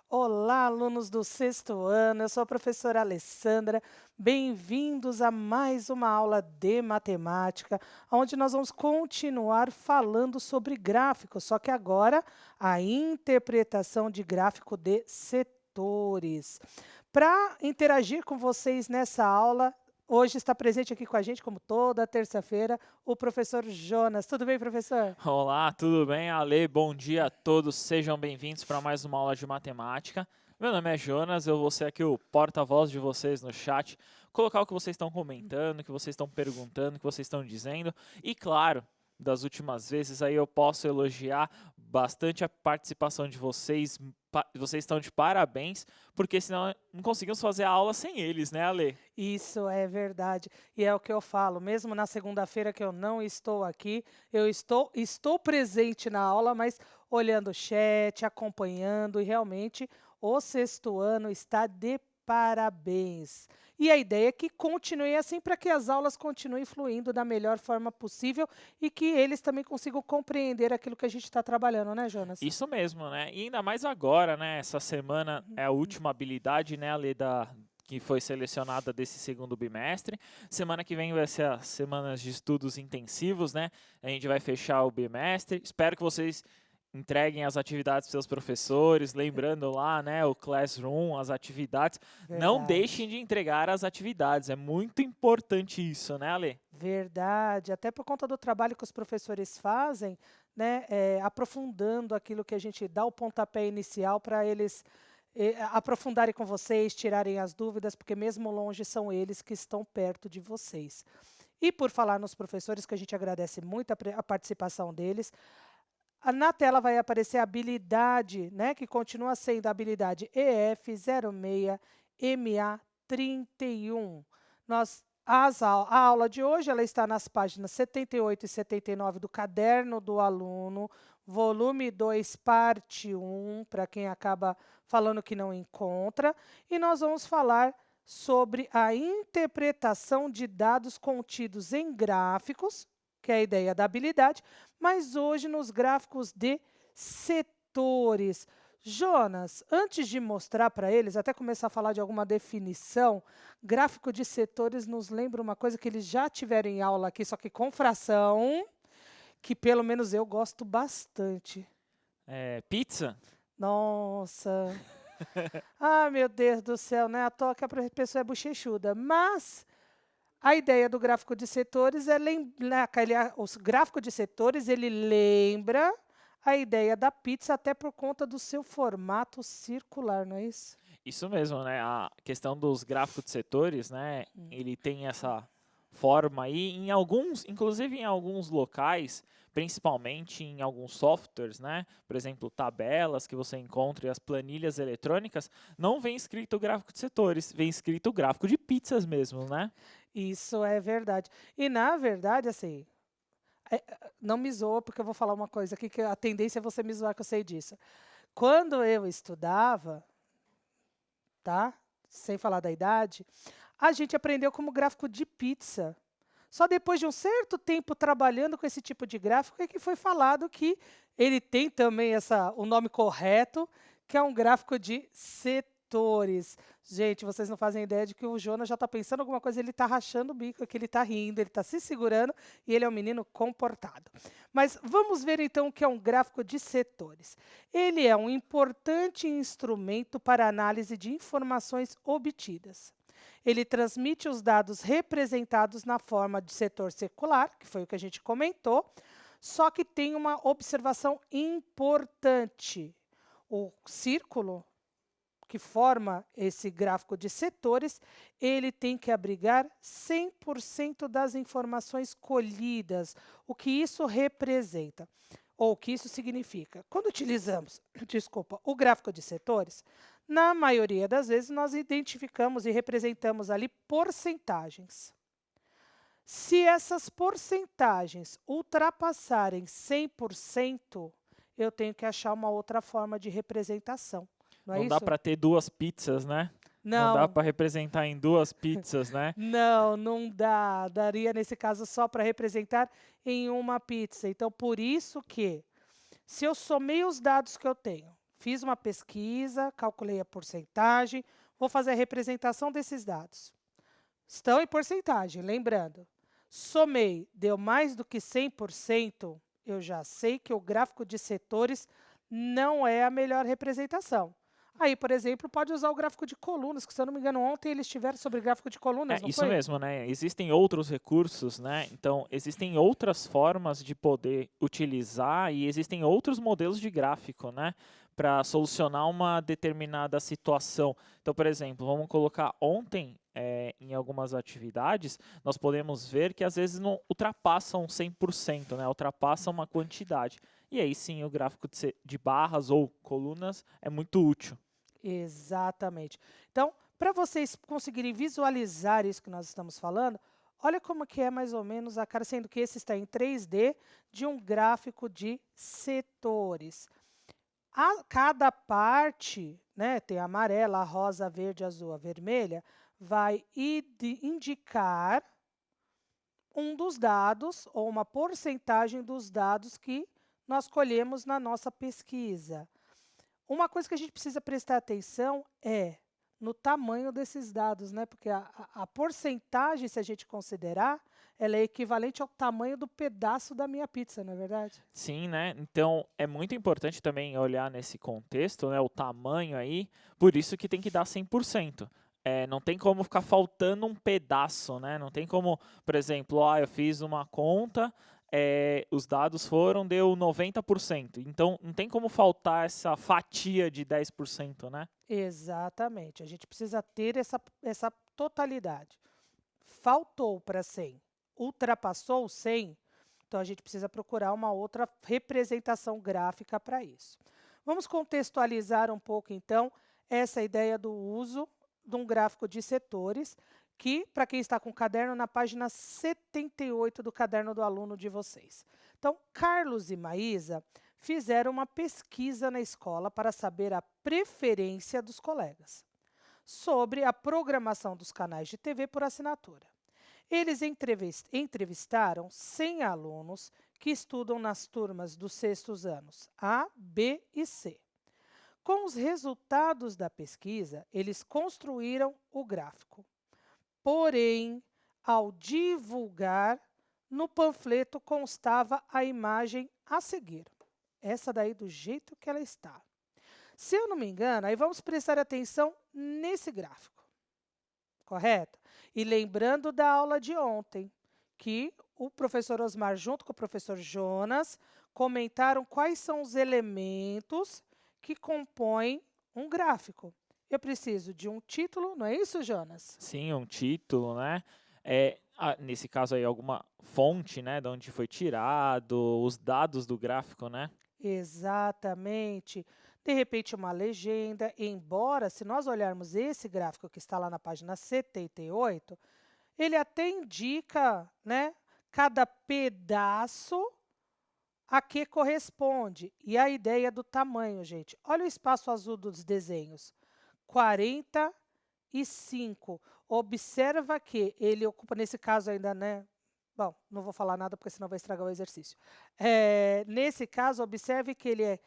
Olá, alunos do sexto ano, eu sou a professora Alessandra. Bem-vindos a mais uma aula de matemática, onde nós vamos continuar falando sobre gráficos, só que agora a interpretação de gráfico de setores. Para interagir com vocês nessa aula, hoje está presente aqui com a gente, como toda terça-feira, o professor Jonas. Tudo bem, professor? Olá, tudo bem, Ale? Bom dia a todos, sejam bem-vindos para mais uma aula de matemática. Meu nome é Jonas, eu vou ser aqui o porta-voz de vocês no chat, colocar o que vocês estão comentando, o que vocês estão perguntando, o que vocês estão dizendo. E claro, das últimas vezes aí eu posso elogiar bastante a participação de vocês. Vocês estão de parabéns, porque senão não conseguimos fazer a aula sem eles, né, Ale? Isso é verdade. E é o que eu falo, mesmo na segunda-feira que eu não estou aqui, eu estou presente na aula, mas olhando o chat, acompanhando, e realmente o sexto ano está de parabéns. E a ideia é que continue assim para que as aulas continuem fluindo da melhor forma possível e que eles também consigam compreender aquilo que a gente está trabalhando, né, Jonas? Isso mesmo, né? E ainda mais agora, né? Essa semana é a última habilidade, né, Ali, que foi selecionada desse segundo bimestre. Semana que vem vai ser as semanas de estudos intensivos, né? A gente vai fechar o bimestre. Espero que vocês entreguem as atividades para seus professores, lembrando lá, né, o Classroom, as atividades. Não deixem Verdade. de entregar as atividades, é muito importante isso, né, Ale? Verdade, até por conta do trabalho que os professores fazem, né, aprofundando aquilo que a gente dá o pontapé inicial para eles aprofundarem com vocês, tirarem as dúvidas, porque mesmo longe são eles que estão perto de vocês. E por falar nos professores, que a gente agradece muito a participação deles, na tela vai aparecer a habilidade, né, que continua sendo a habilidade EF06MA31. A aula de hoje ela está nas páginas 78 e 79 do Caderno do Aluno, volume 2, parte 1, para quem acaba falando que não encontra, e nós vamos falar sobre a interpretação de dados contidos em gráficos, que é a ideia da habilidade, mas hoje nos gráficos de setores. Jonas, antes de mostrar para eles, até começar a falar de alguma definição, gráfico de setores nos lembra uma coisa que eles já tiveram em aula aqui, só que com fração, que pelo menos eu gosto bastante. Pizza? Nossa, ah, meu Deus do céu, né? À toa que a pessoa é bochechuda. Mas a ideia do gráfico de setores é lembrar, os gráficos de setores, ele lembra a ideia da pizza até por conta do seu formato circular, não é isso? Isso mesmo, né? A questão dos gráficos de setores, né? Ele tem essa forma aí em alguns, inclusive em alguns locais, principalmente em alguns softwares, né? Por exemplo, tabelas que você encontra e as planilhas eletrônicas, não vem escrito gráfico de setores, vem escrito gráfico de pizzas mesmo, né? Isso é verdade. E na verdade, assim, não me zoa, porque eu vou falar uma coisa aqui que a tendência é você me zoar, que eu sei disso. Quando eu estudava, tá? Sem falar da idade, a gente aprendeu como gráfico de pizza. Só depois de um certo tempo trabalhando com esse tipo de gráfico é que foi falado que ele tem também o nome correto, que é um gráfico de setores. Gente, vocês não fazem ideia de que o Jonas já está pensando alguma coisa, ele está rachando o bico, que ele está rindo, ele está se segurando e ele é um menino comportado. Mas vamos ver então o que é um gráfico de setores. Ele é um importante instrumento para análise de informações obtidas. Ele transmite os dados representados na forma de setor secular, que foi o que a gente comentou, só que tem uma observação importante. O círculo que forma esse gráfico de setores, ele tem que abrigar 100% das informações colhidas. O que isso representa? Ou o que isso significa? Quando utilizamos, desculpa, o gráfico de setores, na maioria das vezes nós identificamos e representamos ali porcentagens. Se essas porcentagens ultrapassarem 100%, eu tenho que achar uma outra forma de representação. Não é Não dá isso? para ter duas pizzas, né? Não dá Não, para representar em duas pizzas, né? não dá. Daria, nesse caso, só para representar em uma pizza. Então, por isso que, se eu somei os dados que eu tenho, fiz uma pesquisa, calculei a porcentagem, vou fazer a representação desses dados. Estão em porcentagem, lembrando. Somei, deu mais do que 100%, eu já sei que o gráfico de setores não é a melhor representação. Aí, por exemplo, pode usar o gráfico de colunas, que se eu não me engano, ontem eles tiveram sobre gráfico de colunas, não Isso foi? mesmo, né? Existem outros recursos, né? Então, existem outras formas de poder utilizar e existem outros modelos de gráfico, né? Para solucionar uma determinada situação. Então, por exemplo, vamos colocar ontem, em algumas atividades, nós podemos ver que às vezes não ultrapassam 100%, né? Ultrapassam uma quantidade. E aí sim, o gráfico de barras ou colunas é muito útil. Exatamente. Então, para vocês conseguirem visualizar isso que nós estamos falando, olha como que é mais ou menos a cara, sendo que esse está em 3D, de um gráfico de setores. Cada parte, né, tem a amarela, a rosa, a verde, a azul, a vermelha, vai indicar um dos dados ou uma porcentagem dos dados que nós colhemos na nossa pesquisa. Uma coisa que a gente precisa prestar atenção é no tamanho desses dados, né? Porque a porcentagem, se a gente considerar, ela é equivalente ao tamanho do pedaço da minha pizza, não é verdade? Sim, né? Então é muito importante também olhar nesse contexto, né? O tamanho aí, por isso que tem que dar 100%. Não tem como ficar faltando um pedaço, né? Não tem como, por exemplo, eu fiz uma conta, os dados deu 90%. Então não tem como faltar essa fatia de 10%, né? Exatamente. A gente precisa ter essa totalidade. Faltou para 100, ultrapassou 100, então a gente precisa procurar uma outra representação gráfica para isso. Vamos contextualizar um pouco, então, essa ideia do uso de um gráfico de setores, que, para quem está com o caderno, na página 78 do caderno do aluno de vocês. Então, Carlos e Maísa fizeram uma pesquisa na escola para saber a preferência dos colegas sobre a programação dos canais de TV por assinatura. Eles entrevistaram 100 alunos que estudam nas turmas dos sextos anos A, B e C. Com os resultados da pesquisa, eles construíram o gráfico. Porém, ao divulgar, no panfleto constava a imagem a seguir. Essa daí do jeito que ela está. Se eu não me engano, aí vamos prestar atenção nesse gráfico, correto? E lembrando da aula de ontem, que o professor Osmar, junto com o professor Jonas, comentaram quais são os elementos que compõem um gráfico. Eu preciso de um título, não é isso, Jonas? Sim, um título, né? Nesse caso aí, alguma fonte, né? De onde foi tirado, os dados do gráfico, né? Exatamente. De repente, uma legenda, embora, se nós olharmos esse gráfico que está lá na página 78, ele até indica, né, cada pedaço a que corresponde. E a ideia do tamanho, gente. Olha o espaço azul dos desenhos. 45. Observa que ele ocupa, nesse caso ainda, né? Bom, não vou falar nada porque senão vai estragar o exercício. Nesse caso, observe que ele é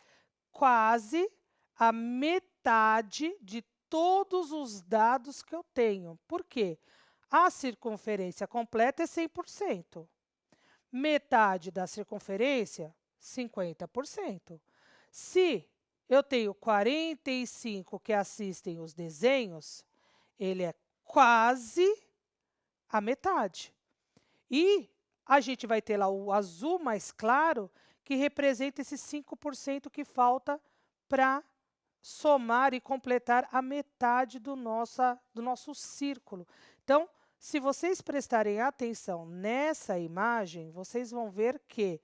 quase a metade de todos os dados que eu tenho. Por quê? A circunferência completa é 100%. Metade da circunferência, 50%. Se eu tenho 45 que assistem os desenhos, ele é quase a metade. E a gente vai ter lá o azul mais claro, que representa esses 5% que falta para somar e completar a metade do nosso círculo. Então, se vocês prestarem atenção nessa imagem, vocês vão ver que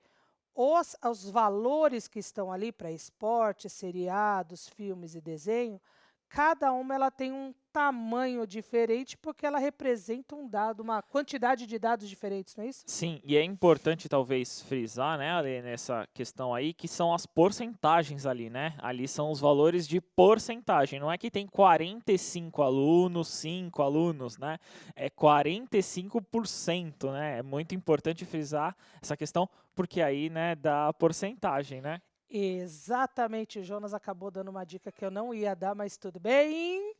os valores que estão ali para esporte, seriados, filmes e desenho, cada uma ela tem um tamanho diferente porque ela representa um dado, uma quantidade de dados diferentes, não é isso? Sim, e é importante talvez frisar, né, Ali, nessa questão aí, que são as porcentagens ali, né? Ali são os valores de porcentagem. Não é que tem 45 alunos, 5 alunos, né? É 45%, né? É muito importante frisar essa questão, porque aí, né, dá a porcentagem, né? Exatamente, o Jonas acabou dando uma dica que eu não ia dar, mas tudo bem,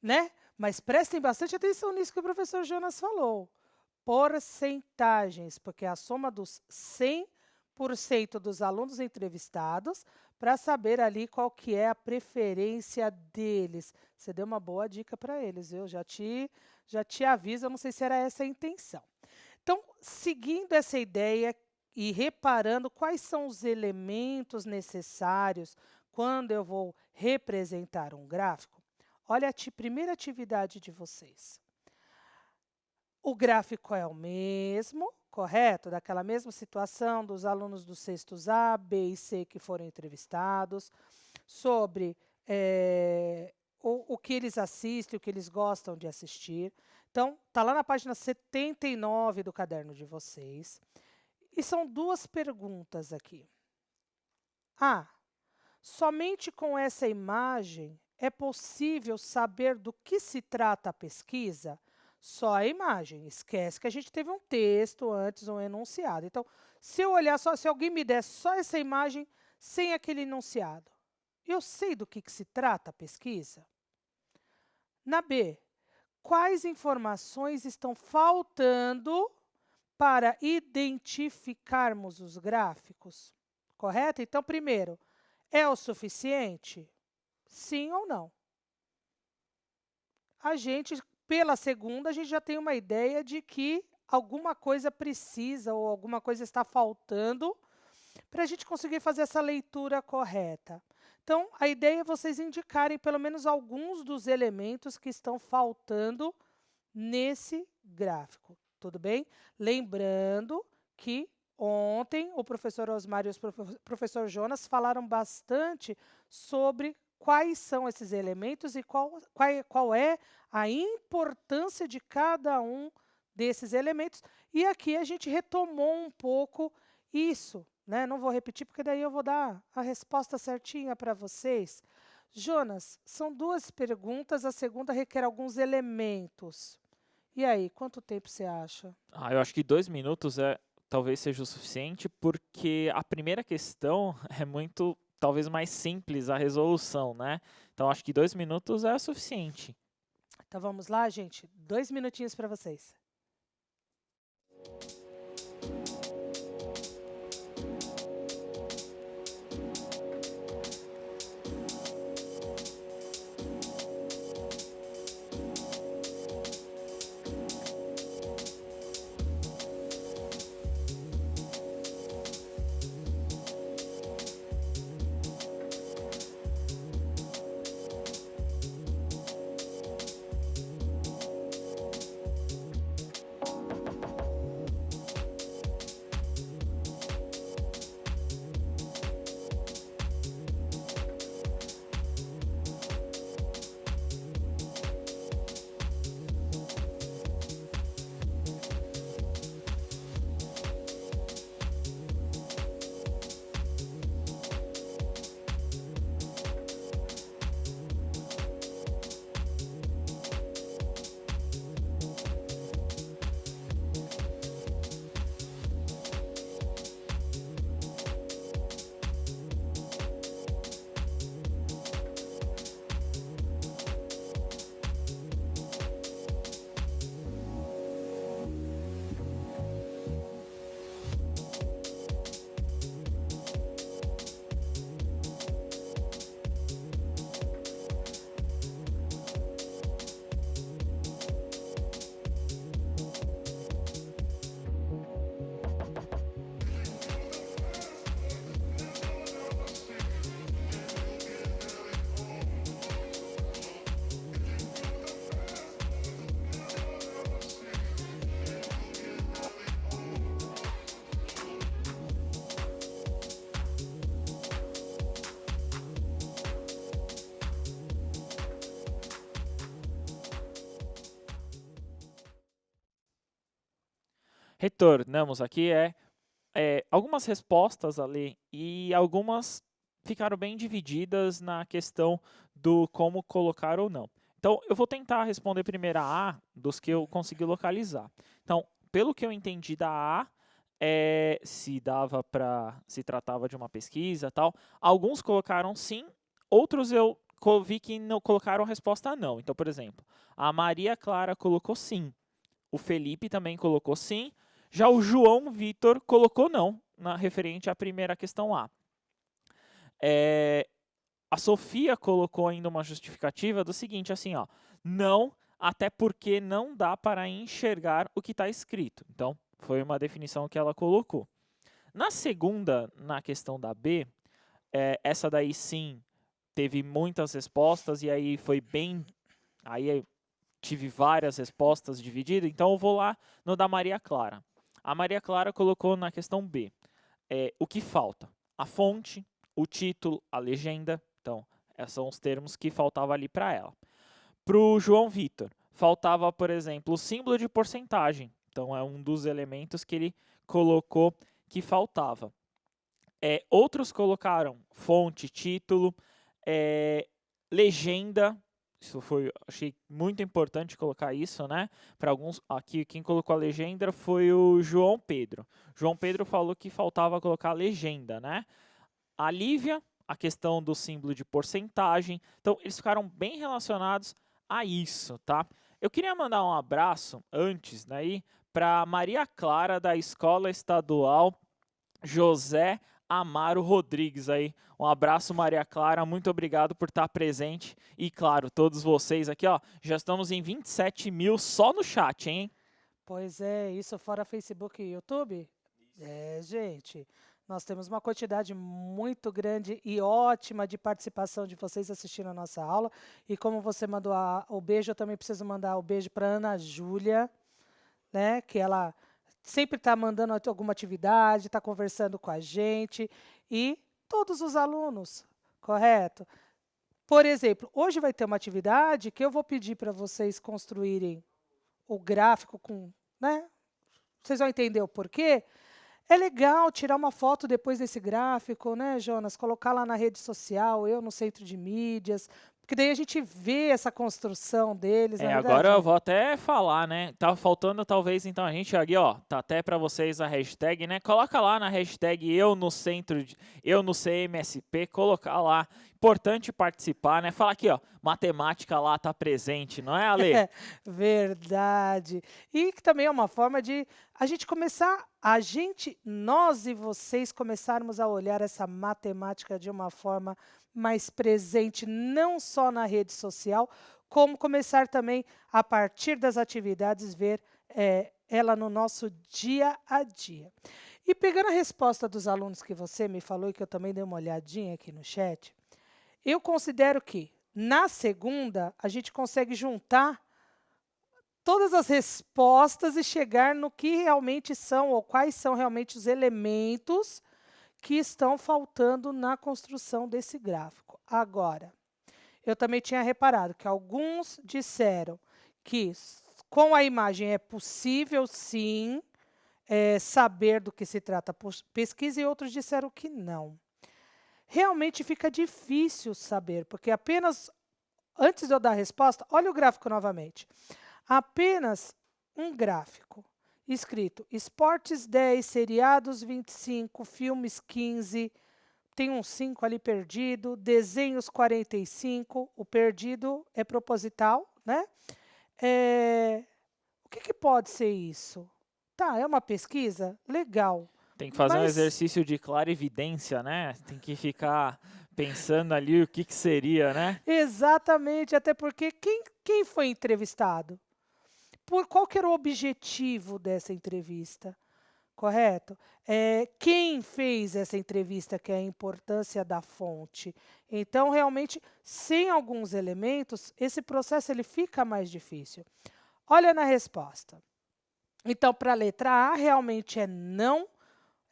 né? Mas prestem bastante atenção nisso que o professor Jonas falou. Porcentagens, porque é a soma dos 100% dos alunos entrevistados para saber ali qual que é a preferência deles. Você deu uma boa dica para eles, viu? Já te aviso, eu não sei se era essa a intenção. Então, seguindo essa ideia e reparando quais são os elementos necessários quando eu vou representar um gráfico, olha a primeira atividade de vocês. O gráfico é o mesmo, correto? Daquela mesma situação dos alunos dos sextos A, B e C que foram entrevistados, sobre o que eles assistem, o que eles gostam de assistir. Então, está lá na página 79 do caderno de vocês. E são duas perguntas aqui. A. Somente com essa imagem é possível saber do que se trata a pesquisa? Só a imagem. Esquece que a gente teve um texto antes, um enunciado. Então, se eu olhar só, se alguém me der só essa imagem sem aquele enunciado, eu sei do que se trata a pesquisa? Na B, quais informações estão faltando para identificarmos os gráficos? Correto? Então, primeiro, é o suficiente? Sim ou não? A gente, pela segunda, a gente já tem uma ideia de que alguma coisa precisa ou alguma coisa está faltando para a gente conseguir fazer essa leitura correta. Então, a ideia é vocês indicarem pelo menos alguns dos elementos que estão faltando nesse gráfico, tudo bem? Lembrando que ontem o professor Osmar e o professor Jonas falaram bastante sobre quais são esses elementos e qual é a importância de cada um desses elementos. E aqui a gente retomou um pouco isso, né? Não vou repetir, porque daí eu vou dar a resposta certinha para vocês. Jonas, são duas perguntas, a segunda requer alguns elementos. E aí, quanto tempo você acha? Eu acho que 2 minutos talvez seja o suficiente, porque a primeira questão é muito, talvez mais simples a resolução, né? Então acho que 2 minutos é o suficiente. Então vamos lá, gente. 2 minutinhos para vocês. Retornamos aqui algumas respostas ali e algumas ficaram bem divididas na questão do como colocar ou não. Então, eu vou tentar responder primeiro a A dos que eu consegui localizar. Então, pelo que eu entendi da A, se tratava de uma pesquisa, tal. Alguns colocaram sim, outros eu vi que não colocaram resposta não. Então, por exemplo, a Maria Clara colocou sim, o Felipe também colocou sim, já o João Vitor colocou não, referente à primeira questão A. A Sofia colocou ainda uma justificativa do seguinte, assim, ó, não, até porque não dá para enxergar o que está escrito. Então, foi uma definição que ela colocou. Na segunda, na questão da B, essa daí sim teve muitas respostas e aí foi bem... Aí tive várias respostas divididas, então eu vou lá no da Maria Clara. A Maria Clara colocou na questão B. O que falta? A fonte, o título, a legenda. Então, esses são os termos que faltavam ali para ela. Para o João Vitor, faltava, por exemplo, o símbolo de porcentagem. Então, é um dos elementos que ele colocou que faltava. Outros colocaram fonte, título, legenda. Achei muito importante colocar isso, né? Para alguns, aqui quem colocou a legenda foi o João Pedro. João Pedro falou que faltava colocar a legenda, né? A Lívia, a questão do símbolo de porcentagem. Então, eles ficaram bem relacionados a isso, tá? Eu queria mandar um abraço antes, né, para Maria Clara da Escola Estadual José Amaro Rodrigues aí. Um abraço, Maria Clara, muito obrigado por estar presente. E claro, todos vocês aqui, ó, já estamos em 27 mil só no chat, hein? Pois é, isso fora Facebook e YouTube? Gente, nós temos uma quantidade muito grande e ótima de participação de vocês assistindo a nossa aula. E como você mandou o beijo, eu também preciso mandar o beijo para Ana Júlia, né? Que ela sempre está mandando alguma atividade, está conversando com a gente. E todos os alunos, correto? Por exemplo, hoje vai ter uma atividade que eu vou pedir para vocês construírem o gráfico com, né? Vocês vão entender o porquê. É legal tirar uma foto depois desse gráfico, né, Jonas? Colocar lá na rede social, eu no centro de mídias, porque daí a gente vê essa construção deles, na Agora verdade. eu vou até falar, né? Tá faltando talvez então a gente aqui, ó, tá até para vocês a hashtag, né? Coloca lá na hashtag eu no CMSP, colocar lá. Importante participar, né? Falar aqui, ó, matemática lá tá presente, não é, Ale? Verdade. E que também é uma forma de a gente começar, nós e vocês começarmos a olhar essa matemática de uma forma mais presente, não só na rede social, como começar também, a partir das atividades, ver ela no nosso dia a dia. E pegando a resposta dos alunos que você me falou, e que eu também dei uma olhadinha aqui no chat, eu considero que, na segunda, a gente consegue juntar todas as respostas e chegar no que realmente são, ou quais são realmente os elementos que estão faltando na construção desse gráfico. Agora, eu também tinha reparado que alguns disseram que com a imagem é possível, sim, saber do que se trata a pesquisa, e outros disseram que não. Realmente fica difícil saber, porque apenas, antes de eu dar a resposta, olha o gráfico novamente. Apenas um gráfico escrito esportes 10, seriados 25, filmes 15, tem um 5 ali perdido, desenhos 45, o perdido é proposital, né? O que pode ser isso? Tá, é uma pesquisa? Legal. Tem que fazer um Mas exercício de clarividência, né? Tem que ficar pensando ali o que seria, né? exatamente, até porque quem foi entrevistado? Qual que era o objetivo dessa entrevista? Correto? Quem fez essa entrevista, que é a importância da fonte. Então, realmente, sem alguns elementos, esse processo ele fica mais difícil. Olha na resposta. Então, para a letra A, realmente não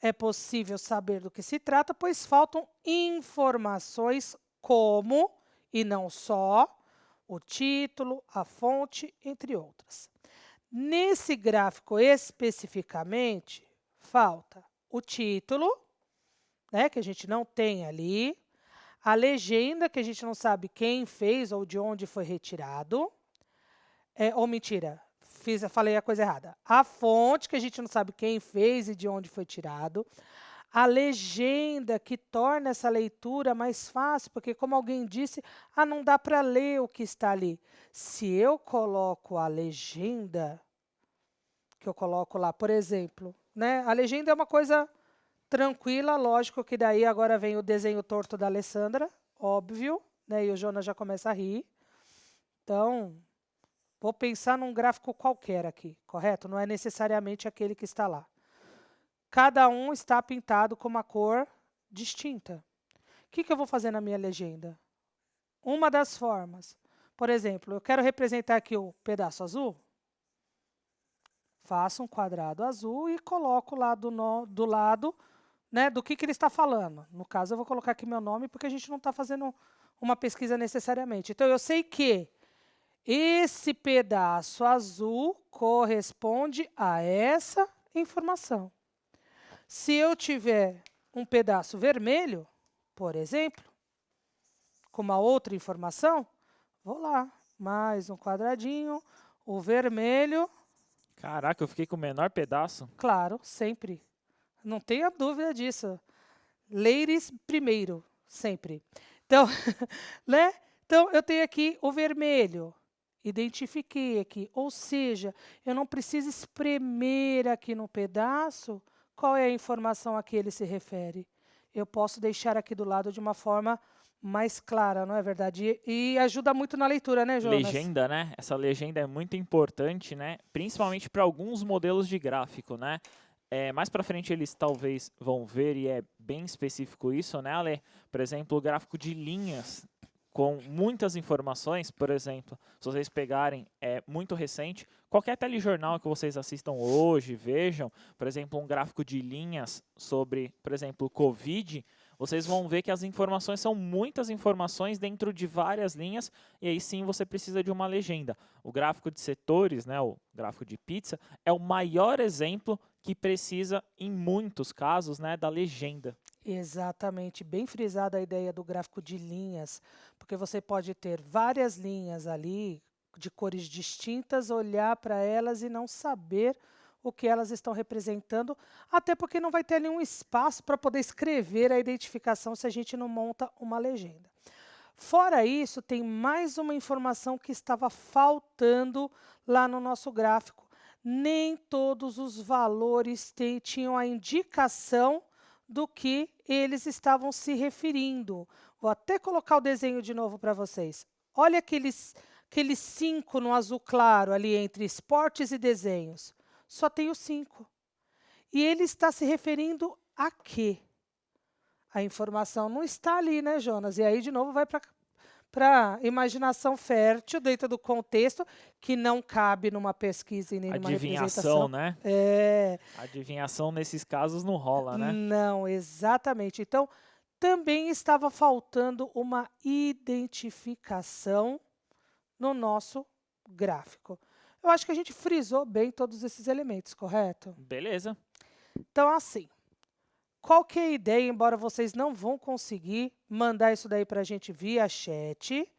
é possível saber do que se trata, pois faltam informações como, e não só, o título, a fonte, entre outras. Nesse gráfico especificamente, falta o título, né, que a gente não tem ali, a legenda, que a gente não sabe quem fez ou de onde foi retirado, ou mentira, falei a coisa errada. A fonte, que a gente não sabe quem fez e de onde foi tirado. A legenda, que torna essa leitura mais fácil, porque, como alguém disse, não dá para ler o que está ali. Se eu coloco a legenda, que eu coloco lá, por exemplo, né? A legenda é uma coisa tranquila, lógico que daí agora vem o desenho torto da Alessandra, óbvio, né? E o Jonas já começa a rir. Então, vou pensar num gráfico qualquer aqui, correto? Não é necessariamente aquele que está lá. Cada um está pintado com uma cor distinta. O que eu vou fazer na minha legenda? Uma das formas. Por exemplo, eu quero representar aqui o pedaço azul. Faço um quadrado azul e coloco lá do lado, né, do que ele está falando. No caso, eu vou colocar aqui meu nome, porque a gente não está fazendo uma pesquisa necessariamente. Então, eu sei que esse pedaço azul corresponde a essa informação. Se eu tiver um pedaço vermelho, por exemplo, com uma outra informação, vou lá, mais um quadradinho, o vermelho. Caraca, eu fiquei com o menor pedaço. Claro, sempre. Não tenha dúvida disso. Ladies primeiro, sempre. Então, né? Então, eu tenho aqui o vermelho. Identifiquei aqui. Ou seja, eu não preciso espremer aqui no pedaço qual é a informação a que ele se refere. Eu posso deixar aqui do lado de uma forma mais clara, não é verdade? E ajuda muito na leitura, né, Jonas? Legenda, né? Essa legenda é muito importante, né? Principalmente para alguns modelos de gráfico, né? Mais para frente eles talvez vão ver, e é bem específico isso, né, Ale? Por exemplo, o gráfico de linhas com muitas informações, por exemplo, se vocês pegarem, é muito recente, qualquer telejornal que vocês assistam hoje, vejam, por exemplo, um gráfico de linhas sobre, por exemplo, Covid, vocês vão ver que as informações são muitas informações dentro de várias linhas, e aí sim você precisa de uma legenda. O gráfico de setores, né, o gráfico de pizza, é o maior exemplo que precisa, em muitos casos, né, da legenda. Exatamente, bem frisada a ideia do gráfico de linhas, porque você pode ter várias linhas ali, de cores distintas, olhar para elas e não saber o que elas estão representando, até porque não vai ter nenhum espaço para poder escrever a identificação se a gente não monta uma legenda. Fora isso, tem mais uma informação que estava faltando lá no nosso gráfico. Nem todos os valores tinham a indicação do que eles estavam se referindo. Vou até colocar o desenho de novo para vocês. Olha aqueles 5 no azul claro ali entre esportes e desenhos. Só tem o 5. E ele está se referindo a quê? A informação não está ali, né, Jonas? E aí, de novo, vai para a imaginação fértil dentro do contexto, que não cabe numa pesquisa e nem numa representação. Adivinhação, né? É. Adivinhação nesses casos não rola, né? Não, exatamente. Então, também estava faltando uma identificação no nosso gráfico. Eu acho que a gente frisou bem todos esses elementos, correto? Beleza. Então, assim, qual que é a ideia, embora vocês não vão conseguir mandar isso daí para a gente via chat,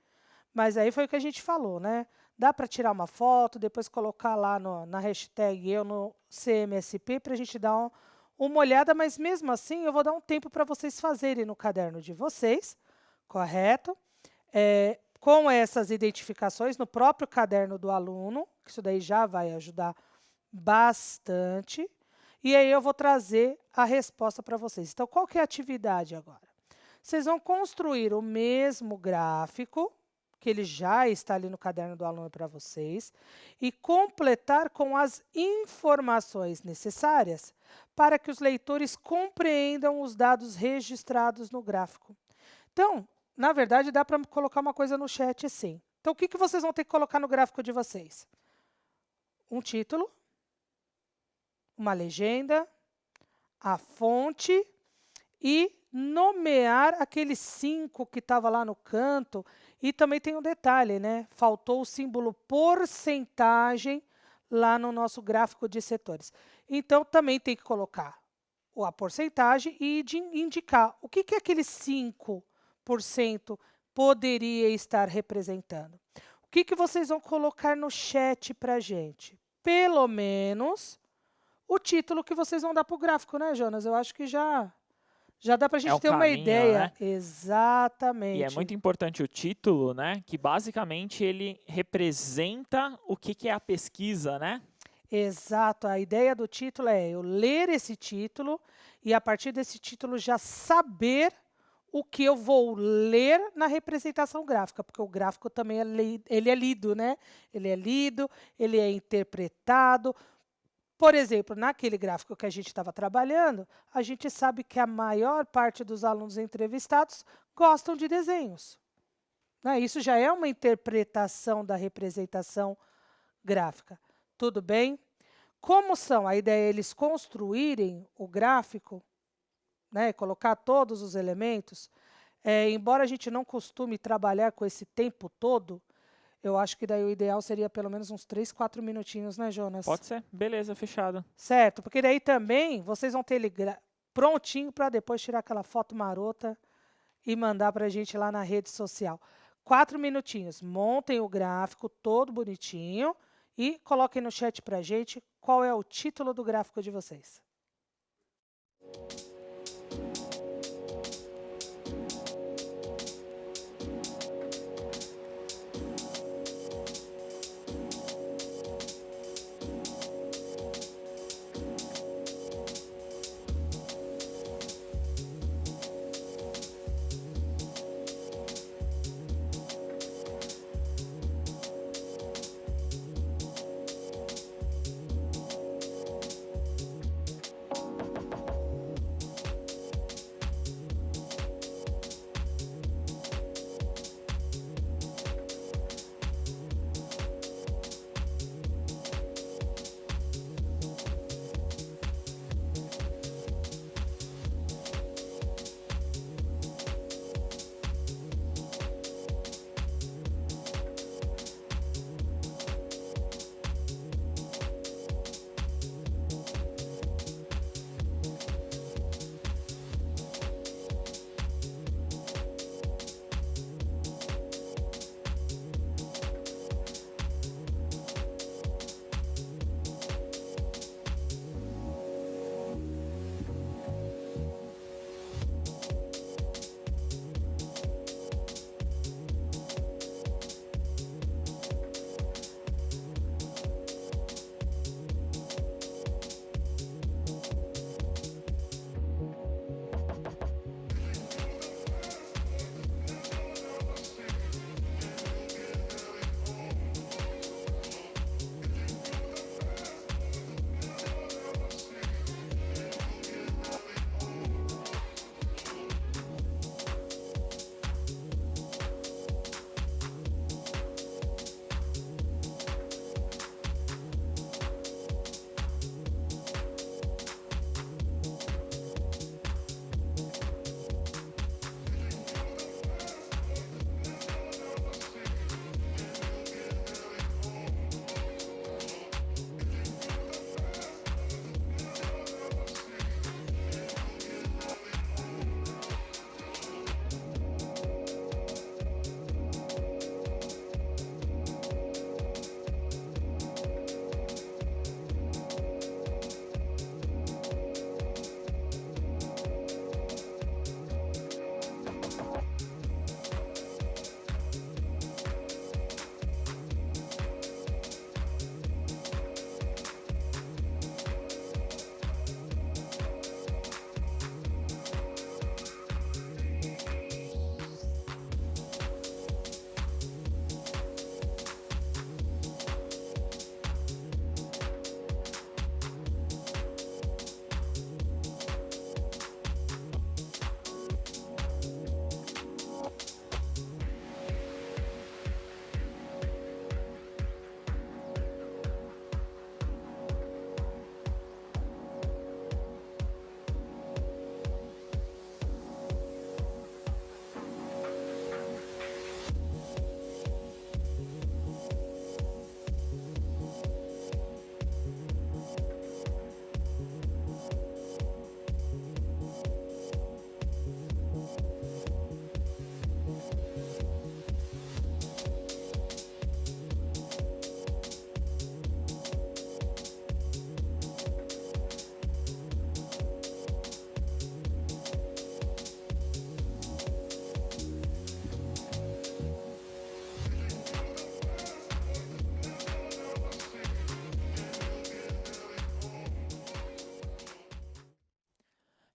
mas aí foi o que a gente falou, né? Dá para tirar uma foto, depois colocar lá na hashtag eu no CMSP para a gente dar uma olhada, mas mesmo assim eu vou dar um tempo para vocês fazerem no caderno de vocês, correto? Com essas identificações no próprio caderno do aluno, que isso daí já vai ajudar bastante. E aí eu vou trazer a resposta para vocês. Então, qual que é a atividade agora? Vocês vão construir o mesmo gráfico, que ele já está ali no caderno do aluno para vocês, e completar com as informações necessárias para que os leitores compreendam os dados registrados no gráfico. Então, na verdade, dá para colocar uma coisa no chat sim. Então, o que vocês vão ter que colocar no gráfico de vocês? Um título, uma legenda, a fonte e nomear aqueles 5 que estava lá no canto. E também tem um detalhe, né? Faltou o símbolo porcentagem lá no nosso gráfico de setores. Então, também tem que colocar a porcentagem e indicar o que aquele 5% poderia estar representando. O que vocês vão colocar no chat para a gente? pelo menos o título que vocês vão dar para o gráfico, né, Jonas? Eu acho que já dá para a É um gente ter uma caminho, ideia. né? E é Exatamente. muito importante o título, né? Que basicamente ele representa o que é a pesquisa, né? Exato. A ideia do título é eu ler esse título e, a partir desse título, já saber o que eu vou ler na representação gráfica, porque o gráfico também ele é lido, né? Ele é lido, ele é interpretado. Por exemplo, naquele gráfico que a gente estava trabalhando, a gente sabe que a maior parte dos alunos entrevistados gostam de desenhos, né? Isso já é uma interpretação da representação gráfica. Tudo bem? Como são? A ideia é eles construírem o gráfico, né? Colocar todos os elementos. Embora a gente não costume trabalhar com esse tempo todo, eu acho que daí o ideal seria pelo menos uns 3, 4 minutinhos, né, Jonas? Pode ser. Beleza, fechado. Certo, porque daí também vocês vão ter ele prontinho para depois tirar aquela foto marota e mandar para a gente lá na rede social. 4 minutinhos, montem o gráfico todo bonitinho e coloquem no chat para a gente qual é o título do gráfico de vocês.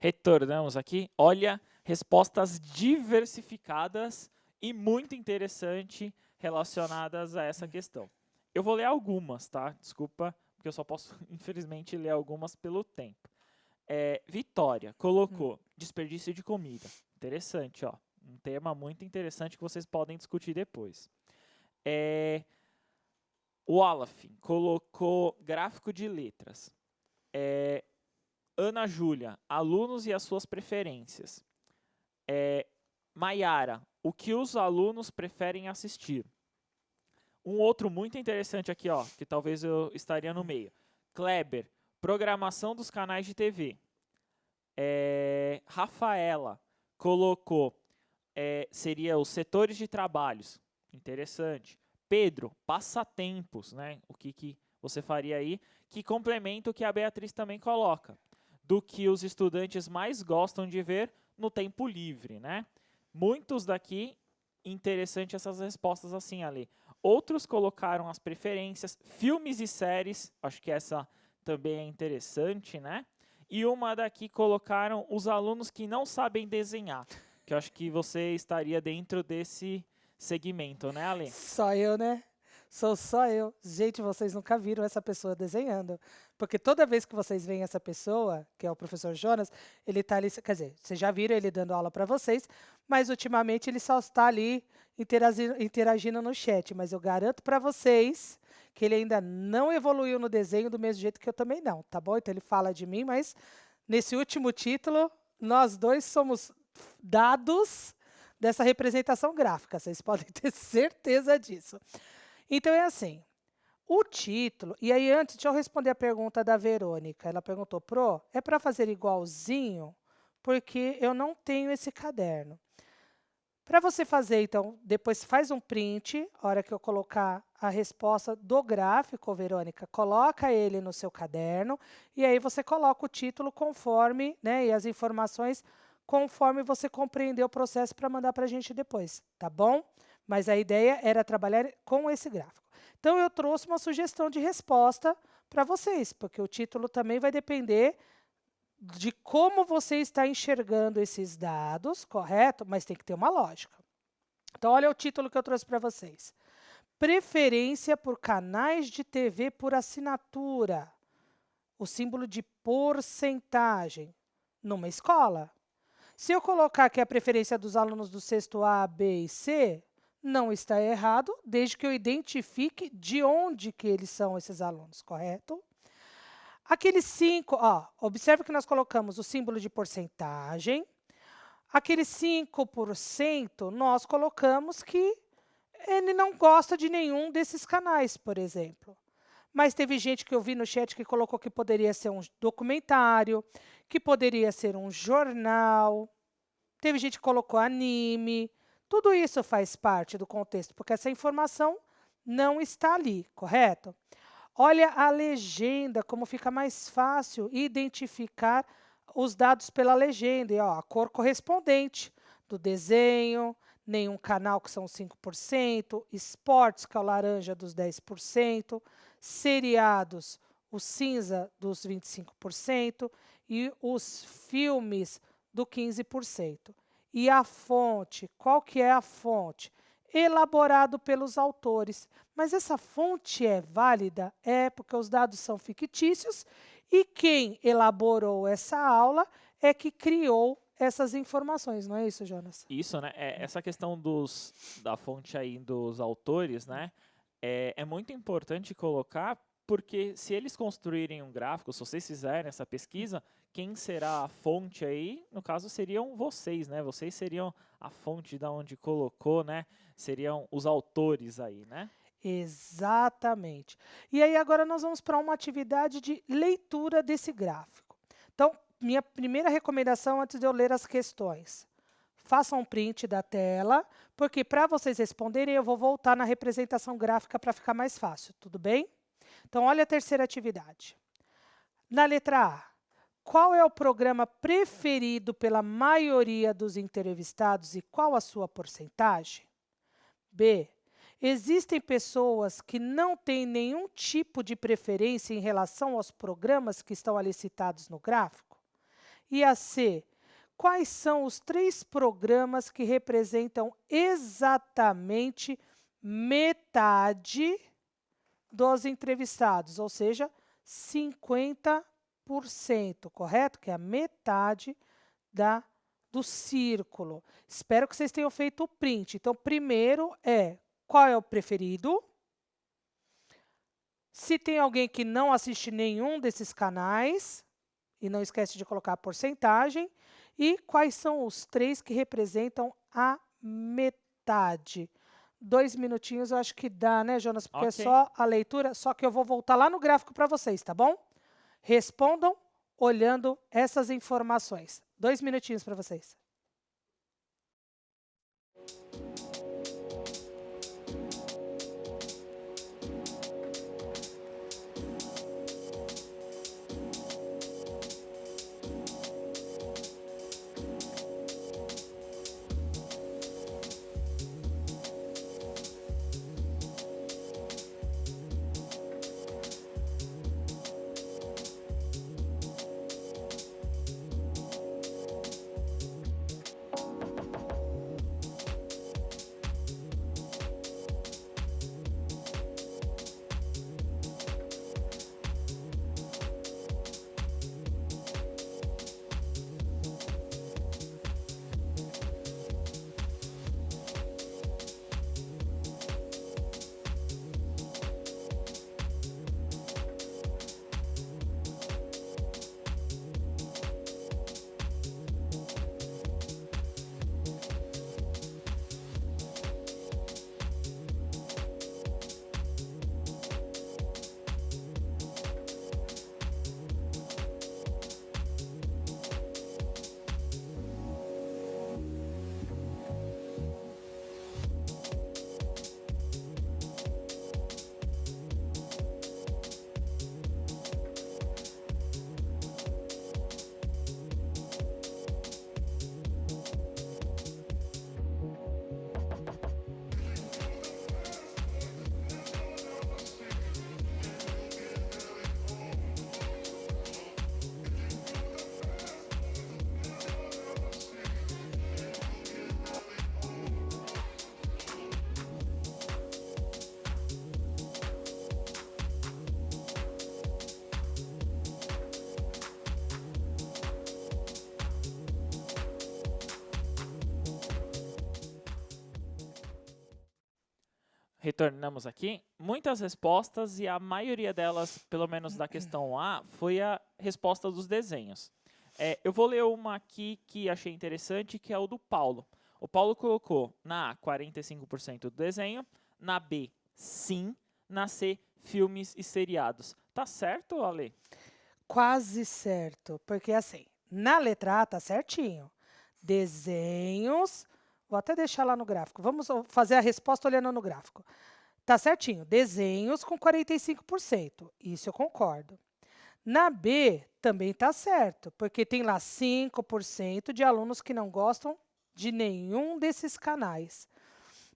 Retornamos aqui. Olha, respostas diversificadas e muito interessante relacionadas a essa questão. Eu vou ler algumas, tá? Desculpa, porque eu só posso, infelizmente, ler algumas pelo tempo. Vitória colocou desperdício de comida. Interessante, ó. Um tema muito interessante que vocês podem discutir depois. O Olaf colocou gráfico de letras. Ana Júlia, alunos e as suas preferências. Maiara, o que os alunos preferem assistir. Um outro muito interessante aqui, ó, que talvez eu estaria no meio. Kleber, programação dos canais de TV. Rafaela colocou, seria os setores de trabalhos. Interessante. Pedro, passatempos, né? O que você faria aí? Que complementa o que a Beatriz também coloca. Do que os estudantes mais gostam de ver no tempo livre, né? Muitos daqui, interessante essas respostas assim, Ali. Outros colocaram as preferências, filmes e séries, acho que essa também é interessante, né? E uma daqui colocaram os alunos que não sabem desenhar, que eu acho que você estaria dentro desse segmento, né, Ale? Só eu, né? Sou só eu. Gente, vocês nunca viram essa pessoa desenhando. Porque toda vez que vocês veem essa pessoa, que é o professor Jonas, ele está ali, quer dizer, vocês já viram ele dando aula para vocês, mas ultimamente ele só está ali interagindo no chat. Mas eu garanto para vocês que ele ainda não evoluiu no desenho do mesmo jeito que eu também não, tá bom? Então ele fala de mim, mas nesse último título, nós dois somos dados dessa representação gráfica. Vocês podem ter certeza disso. Então é assim, o título, e aí antes, deixa eu responder a pergunta da Verônica. Ela perguntou, Pro, é para fazer igualzinho? Porque eu não tenho esse caderno. Para você fazer, então, depois faz um print, a hora que eu colocar a resposta do gráfico, Verônica, coloca ele no seu caderno, e aí você coloca o título conforme, né, e as informações conforme você compreender o processo para mandar para a gente depois, tá bom? Mas a ideia era trabalhar com esse gráfico. Então, eu trouxe uma sugestão de resposta para vocês, porque o título também vai depender de como você está enxergando esses dados, correto? Mas tem que ter uma lógica. Então, olha o título que eu trouxe para vocês. Preferência por canais de TV por assinatura. O símbolo de porcentagem numa escola. Se eu colocar aqui a preferência dos alunos do sexto A, B e C, não está errado, desde que eu identifique de onde que eles são esses alunos, correto? Aqueles 5, ó, observe que nós colocamos o símbolo de porcentagem. Aqueles 5%, nós colocamos que ele não gosta de nenhum desses canais, por exemplo. Mas teve gente que eu vi no chat que colocou que poderia ser um documentário, que poderia ser um jornal. Teve gente que colocou anime. Tudo isso faz parte do contexto, porque essa informação não está ali, correto? Olha a legenda, como fica mais fácil identificar os dados pela legenda. E, ó, a cor correspondente do desenho, nenhum canal, que são 5%, esportes, que é o laranja, dos 10%, seriados, o cinza, dos 25%, e os filmes, do 15%. E a fonte, qual que é a fonte? Elaborado pelos autores. Mas essa fonte é válida? É, porque os dados são fictícios e quem elaborou essa aula é que criou essas informações, não é isso, Jonas? Isso, né? Essa questão da fonte aí dos autores, né? É muito importante colocar, porque se eles construírem um gráfico, se vocês fizerem essa pesquisa, quem será a fonte aí, no caso, seriam vocês, né? Vocês seriam a fonte da onde colocou, né? Seriam os autores aí, né? Exatamente. E aí agora nós vamos para uma atividade de leitura desse gráfico. Então, minha primeira recomendação antes de eu ler as questões. Façam um print da tela, porque para vocês responderem eu vou voltar na representação gráfica para ficar mais fácil, tudo bem? Então, olha a terceira atividade. Na letra A, qual é o programa preferido pela maioria dos entrevistados e qual a sua porcentagem? B, existem pessoas que não têm nenhum tipo de preferência em relação aos programas que estão ali citados no gráfico? E a C, quais são os 3 programas que representam exatamente metade dos entrevistados, ou seja, 50%, correto? Que é a metade do círculo. Espero que vocês tenham feito o print. Então, primeiro qual é o preferido? Se tem alguém que não assiste nenhum desses canais, e não esquece de colocar a porcentagem, e quais são os 3 que representam a metade. 2 minutinhos eu acho que dá, né, Jonas? Porque é só a leitura, só que eu vou voltar lá no gráfico para vocês, tá bom? Respondam olhando essas informações. 2 minutinhos para vocês. Retornamos aqui. Muitas respostas e a maioria delas, pelo menos da questão A, foi a resposta dos desenhos. Eu vou ler uma aqui que achei interessante, que é o do Paulo. O Paulo colocou na A 45% do desenho, na B, sim, na C, filmes e seriados. Tá certo, Ale? Quase certo, porque assim, na letra A tá certinho. Desenhos, vou até deixar lá no gráfico. Vamos fazer a resposta olhando no gráfico. Tá certinho, desenhos com 45%, isso eu concordo. Na B também tá certo, porque tem lá 5% de alunos que não gostam de nenhum desses canais.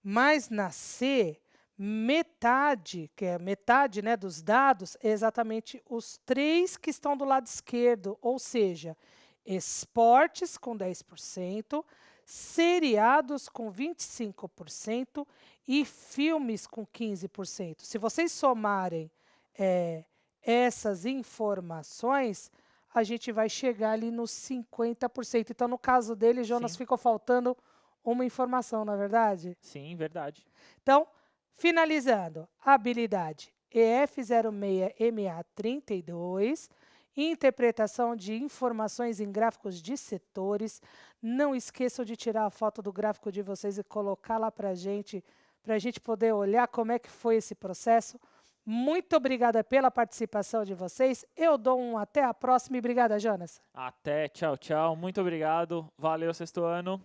Mas na C, metade, que é metade, né, dos dados, é exatamente os 3 que estão do lado esquerdo, ou seja, esportes com 10%, seriados com 25% e filmes com 15%. Se vocês somarem essas informações, a gente vai chegar ali nos 50%. Então, no caso dele, Jonas, Sim. ficou faltando uma informação, não é verdade? Sim, verdade. Então, finalizando, habilidade EF06MA32, interpretação de informações em gráficos de setores. Não esqueçam de tirar a foto do gráfico de vocês e colocar lá para a gente poder olhar como é que foi esse processo. Muito obrigada pela participação de vocês. Eu dou um até a próxima e obrigada, Jonas. Até, tchau, tchau. Muito obrigado. Valeu, sexto ano.